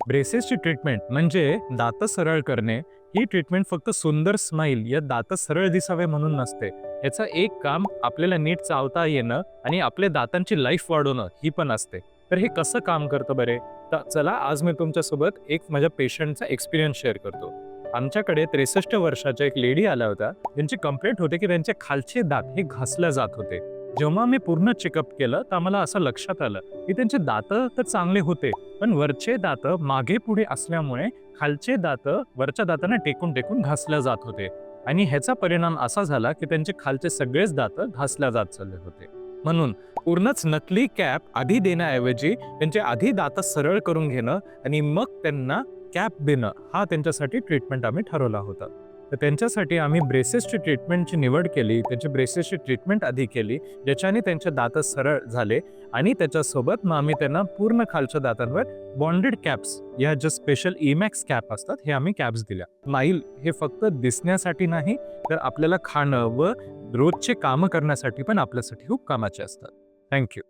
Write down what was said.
ब्रेसेसची treatment म्हणजे दात सरळ करणे. ही ट्रीटमेंट फक्त सुंदर स्माईल या दात सरळ दिसावे म्हणून नसते. याचं एक काम आपल्याला नीट चावता येणं आणि आपल्या दातांची लाईफ वाढवणं ही पण असते. तर हे कसं काम करतं बरे? तर चला आज मी तुमच्यासोबत एक माझ्या पेशंटचा एक्सपिरियन्स शेअर करतो. आमच्याकडे 63 वर्षाच्या एक लेडी आल्या होत्या. त्यांची कंप्लेंट होते की त्यांचे खालचे दात हे घासले जात होते. जेव्हा मी पूर्ण चेकअप केलं तर आम्हाला असं लक्षात आलं की त्यांचे दात तर चांगले होते, पण वरचे दात मागे पुढे असल्यामुळे खालचे दात वरच्या दातांना टेकून टेकून घासल्या जात होते. आणि ह्याचा परिणाम असा झाला की त्यांचे खालचे सगळेच दात घासल्या जात चालले होते. म्हणून पूर्णच नकली कॅप आधी देण्याऐवजी त्यांचे आधी दात सरळ करून घेणं आणि मग त्यांना कॅप देणं हा त्यांच्यासाठी ट्रीटमेंट आम्ही ठरवला होता. तर त्यांच्यासाठी आम्ही ब्रेसेसची ट्रीटमेंटची निवड केली. त्यांची ब्रेसेसची ट्रीटमेंट आधी केली, ज्याच्याने त्यांचे दात सरळ झाले. आणि त्याच्यासोबत मग आम्ही त्यांना पूर्ण खालच्या दातांवर बॉन्डेड कॅप्स या ज्या स्पेशल इमॅक्स कॅप असतात हे आम्ही कॅप्स दिल्या. स्माईल हे फक्त दिसण्यासाठी नाही, तर आपल्याला खाणं व रोजचे कामं करण्यासाठी पण आपल्यासाठी खूप कामाचे असतात. थँक्यू.